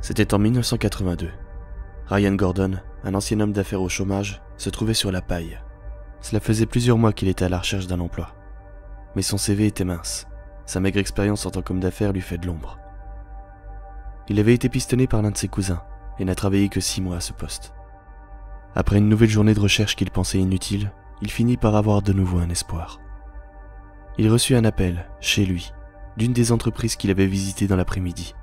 C'était en 1982. Ryan Gordon, un ancien homme d'affaires au chômage, se trouvait sur la paille. Cela faisait plusieurs mois qu'il était à la recherche d'un emploi. Mais son CV était mince. Sa maigre expérience en tant qu'homme d'affaires lui fait de l'ombre. Il avait été pistonné par l'un de ses cousins et n'a travaillé que 6 mois à ce poste. Après une nouvelle journée de recherche qu'il pensait inutile, il finit par avoir de nouveau un espoir. Il reçut un appel, chez lui, d'une des entreprises qu'il avait visitées dans l'après-midi.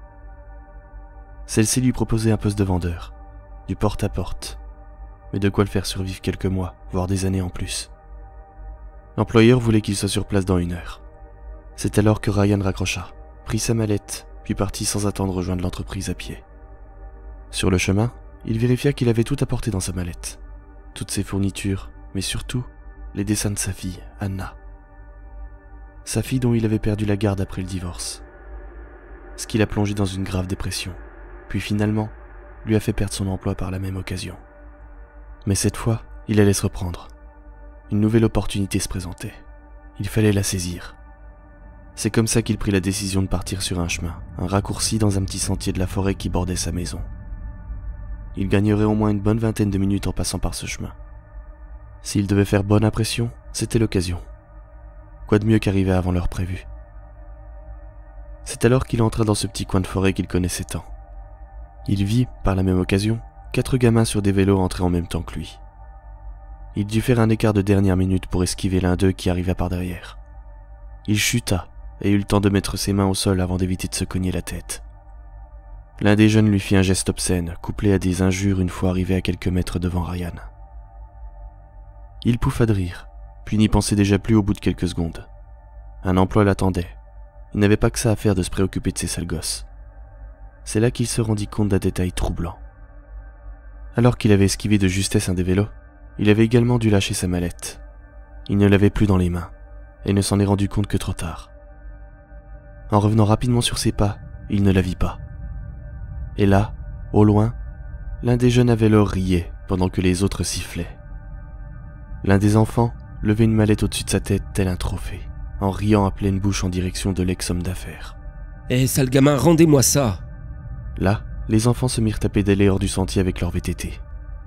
Celle-ci lui proposait un poste de vendeur, du porte-à-porte, mais de quoi le faire survivre quelques mois, voire des années en plus. L'employeur voulait qu'il soit sur place dans 1 heure. C'est alors que Ryan raccrocha, prit sa mallette, puis partit sans attendre rejoindre l'entreprise à pied. Sur le chemin, il vérifia qu'il avait tout apporté dans sa mallette. Toutes ses fournitures, mais surtout, les dessins de sa fille, Anna. Sa fille dont il avait perdu la garde après le divorce. Ce qui l'a plongé dans une grave dépression, puis finalement, lui a fait perdre son emploi par la même occasion. Mais cette fois, il allait se reprendre. Une nouvelle opportunité se présentait. Il fallait la saisir. C'est comme ça qu'il prit la décision de partir sur un chemin, un raccourci dans un petit sentier de la forêt qui bordait sa maison. Il gagnerait au moins une bonne vingtaine de minutes en passant par ce chemin. S'il devait faire bonne impression, c'était l'occasion. Quoi de mieux qu'arriver avant l'heure prévue? C'est alors qu'il entra dans ce petit coin de forêt qu'il connaissait tant. Il vit, par la même occasion, 4 gamins sur des vélos entrer en même temps que lui. Il dut faire un écart de dernière minute pour esquiver l'un d'eux qui arriva par derrière. Il chuta et eut le temps de mettre ses mains au sol avant d'éviter de se cogner la tête. L'un des jeunes lui fit un geste obscène, couplé à des injures une fois arrivé à quelques mètres devant Ryan. Il pouffa de rire, puis n'y pensait déjà plus au bout de quelques secondes. Un emploi l'attendait. Il n'avait pas que ça à faire de se préoccuper de ces sales gosses. C'est là qu'il se rendit compte d'un détail troublant. Alors qu'il avait esquivé de justesse un des vélos, il avait également dû lâcher sa mallette. Il ne l'avait plus dans les mains, et ne s'en est rendu compte que trop tard. En revenant rapidement sur ses pas, il ne la vit pas. Et là, au loin, l'un des jeunes à vélo riait pendant que les autres sifflaient. L'un des enfants levait une mallette au-dessus de sa tête tel un trophée, en riant à pleine bouche en direction de l'ex-homme d'affaires. « Eh, sale gamin, rendez-moi ça !» Là, les enfants se mirent à pédaler hors du sentier avec leur VTT.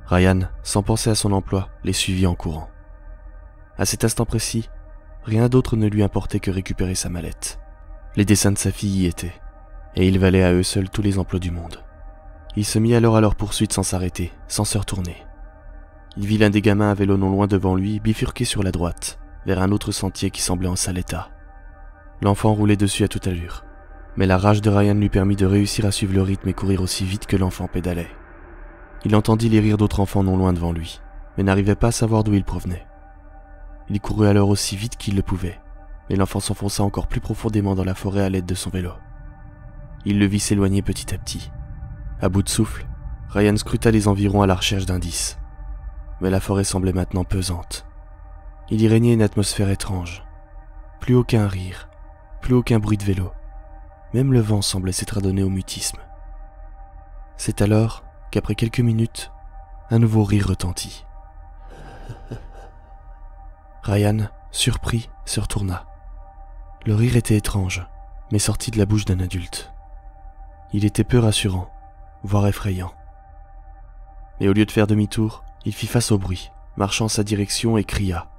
Ryan, sans penser à son emploi, les suivit en courant. À cet instant précis, rien d'autre ne lui importait que récupérer sa mallette. Les dessins de sa fille y étaient, et il valait à eux seuls tous les emplois du monde. Il se mit alors à leur poursuite sans s'arrêter, sans se retourner. Il vit l'un des gamins à vélo non loin devant lui bifurquer sur la droite, vers un autre sentier qui semblait en sale état. L'enfant roulait dessus à toute allure, mais la rage de Ryan lui permit de réussir à suivre le rythme et courir aussi vite que l'enfant pédalait. Il entendit les rires d'autres enfants non loin devant lui, mais n'arrivait pas à savoir d'où ils provenaient. Il courut alors aussi vite qu'il le pouvait, mais l'enfant s'enfonça encore plus profondément dans la forêt à l'aide de son vélo. Il le vit s'éloigner petit à petit. À bout de souffle, Ryan scruta les environs à la recherche d'indices. Mais la forêt semblait maintenant pesante. Il y régnait une atmosphère étrange. Plus aucun rire, plus aucun bruit de vélo. Même le vent semblait s'être adonné au mutisme. C'est alors qu'après quelques minutes, un nouveau rire retentit. Ryan, surpris, se retourna. Le rire était étrange, mais sorti de la bouche d'un adulte. Il était peu rassurant, voire effrayant. Mais au lieu de faire demi-tour, il fit face au bruit, marchant en sa direction et cria.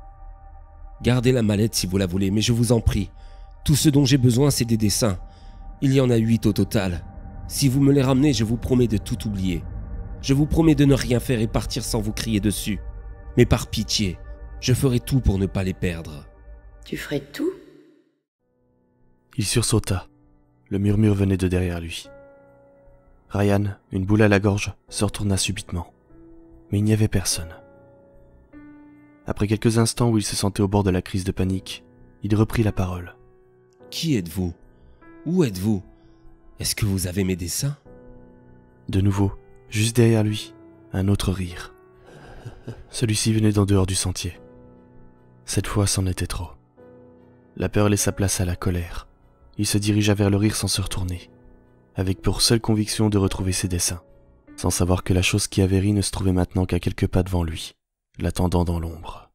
« Gardez la mallette si vous la voulez, mais je vous en prie. Tout ce dont j'ai besoin, c'est des dessins. Il y en a 8 au total. Si vous me les ramenez, je vous promets de tout oublier. Je vous promets de ne rien faire et partir sans vous crier dessus. Mais par pitié, je ferai tout pour ne pas les perdre. » Tu ferais tout? Il sursauta. Le murmure venait de derrière lui. Ryan, une boule à la gorge, se retourna subitement. Mais il n'y avait personne. Après quelques instants où il se sentait au bord de la crise de panique, il reprit la parole. « Qui êtes-vous? Où êtes-vous? Est-ce que vous avez mes dessins ?» De nouveau, juste derrière lui, un autre rire. Celui-ci venait d'en dehors du sentier. Cette fois, c'en était trop. La peur laissa place à la colère. Il se dirigea vers le rire sans se retourner, avec pour seule conviction de retrouver ses dessins, sans savoir que la chose qui avait ri ne se trouvait maintenant qu'à quelques pas devant lui, l'attendant dans l'ombre.